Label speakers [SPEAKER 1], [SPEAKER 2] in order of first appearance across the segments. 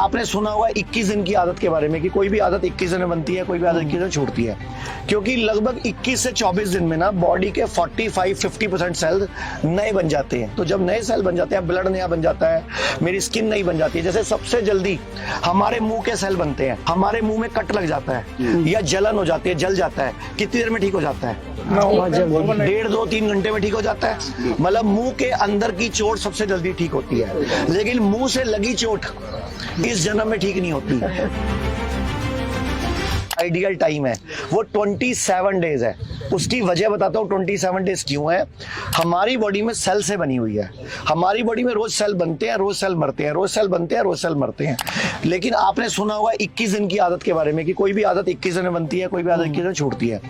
[SPEAKER 1] आपने सुना होगा 21 दिन की आदत के बारे में कि कोई भी आदत 21 दिन में बनती है, कोई भी आदत 21 दिन में छूटती है, क्योंकि लगभग 21 से 24 दिन में ना बॉडी के 45-50% सेल नए बन जाते हैं। तो जब नए सेल बन जाते हैं, ब्लड नया बन जाता है, मेरी स्किन नई बन जाती है। जैसे सबसे जल्दी हमारे मुंह के सेल बनते हैं, हमारे मुंह में कट लग जाता है या जलन हो जाती है, जल जाता है, कितनी देर में ठीक हो जाता है? 1.5-2-3 घंटे में ठीक हो जाता है। मतलब मुंह के अंदर की चोट सबसे जल्दी ठीक होती है, लेकिन मुंह से लगी चोट इस जन्म में ठीक नहीं होती। आइडियल टाइम है वो 27 डेज है। उसकी वजह बताता हूँ 27 डेज क्यों है। हमारी बॉडी में सेल से बनी हुई है। हमारी बॉडी में रोज सेल बनते हैं, रोज सेल मरते हैं, रोज सेल बनते हैं, रोज सेल मरते हैं। लेकिन आपने सुना होगा 21 दिन की आदत के बारे में कि कोई भी आदत 21 दिन में बनती है, कोई भी आदत 21 दिन में छूटती है,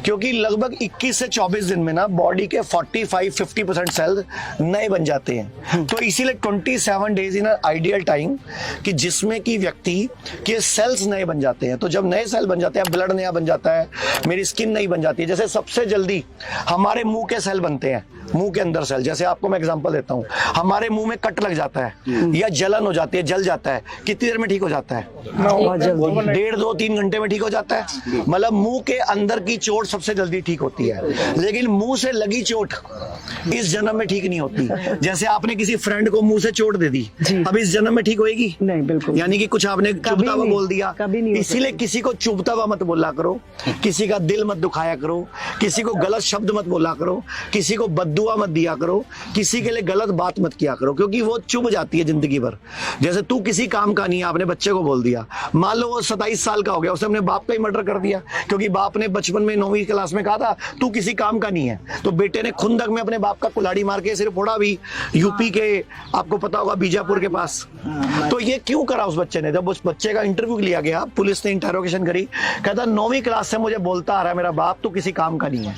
[SPEAKER 1] क्योंकि लगभग 21 से 24 दिन में ना बॉडी के 45-50% सेल नए बन जाते हैं। तो इसीलिए 27 डेज इन आइडियल टाइम कि जिसमें कि व्यक्ति के सेल्स नए बन जाते हैं। तो जब नए सेल बन जाते हैं, ब्लड नया बन जाता है, मेरी स्किन नई बन जाती है। जैसे सबसे जल्दी हमारे मुंह के सेल बनते हैं, मुंह के अंदर सेल। जैसे आपको मैं एग्जांपल देता हूं, हमारे मुंह में कट लग जाता है या जलन हो जाती है, जल जाता है, कितनी देर में ठीक हो जाता है? 1.5-2-3 घंटे में ठीक हो जाता है। मतलब मुंह के अंदर की चोट सबसे जल्दी ठीक होती है, लेकिन मुंह से लगी चोट इस जन्म में ठीक नहीं होती। जैसे आपने किसी फ्रेंड को मुंह से चोट दे दी, अब इस जन्म में ठीक होएगी नहीं, बिल्कुल। यानी कि कुछ आपने चुभता हुआ बोल दिया, इसीलिए किसी को चुभता हुआ मत बोला करो, किसी का दिल मत दुखाया करो, किसी को गलत शब्द मत बोला करो, किसी को बद्दुआ मत दिया करो, किसी के लिए गलत बात मत किया करो, क्योंकि वो चुभ जाती है जिंदगी भर। जैसे तू किसी काम का नहीं है, आपने बच्चे को बोल दिया, मान लो वो 27 साल का हो गया, उसने अपने बाप का ही मर्डर कर दिया, क्योंकि बाप ने बचपन में 9वीं क्लास में कहा था तू किसी काम का नहीं है, तो बेटे ने खुंदक में अपने बाप का कुल्हाड़ी मार के सिर्फ फोड़ा भी, यूपी के, आपको पता होगा, बीजापुर के पास। तो ये क्यों करा उस बच्चे ने? जब उस बच्चे का इंटरव्यू लिया गया, पुलिस ने इंटरोगेशन करी, कहता 9वीं क्लास से मुझे बोलता आ रहा है मेरा बाप तो किसी काम का नहीं है।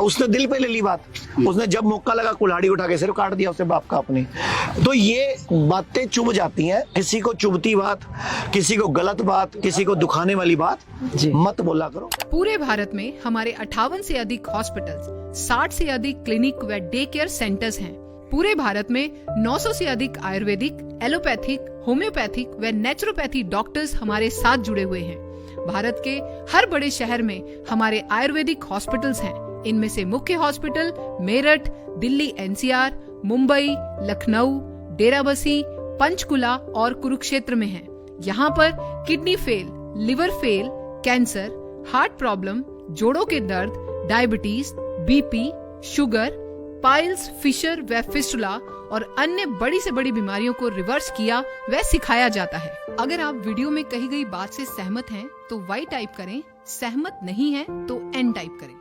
[SPEAKER 1] उसने दिल पे ले ली बात, उसने जब मौका लगा कुल्हाड़ी उठा के सिर्फ काट दिया उसने बाप का अपने। तो ये बातें चुभ जाती हैं। किसी को चुभती बात, किसी को गलत बात, किसी को दुखाने वाली बात मत बोला करो।
[SPEAKER 2] पूरे भारत में हमारे 58 से अधिक हॉस्पिटल्स, 60 से अधिक क्लिनिक व डे केयर सेंटर्स हैं। पूरे भारत में 900 से अधिक आयुर्वेदिक, एलोपैथिक, होम्योपैथिक व नेचुरोपैथी डॉक्टर्स हमारे साथ जुड़े हुए हैं। भारत के हर बड़े शहर में हमारे आयुर्वेदिक हॉस्पिटल्स हैं। इनमें से मुख्य हॉस्पिटल मेरठ, दिल्ली NCR, मुंबई, लखनऊ, डेराबसी, पंचकुला और कुरुक्षेत्र में हैं। यहाँ पर kidney fail, liver fail, cancer, heart problem, जोड़ों के दर्द, diabetes, BP, sugar, piles, fissure व फिस्टुला और अन्य बड़ी से बड़ी बीमारियों को रिवर्स किया व सिखाया जाता है। अगर आप वीडियो में कही गई बात से सहमत हैं तो Y टाइप करें, सहमत नहीं है तो N टाइप करें।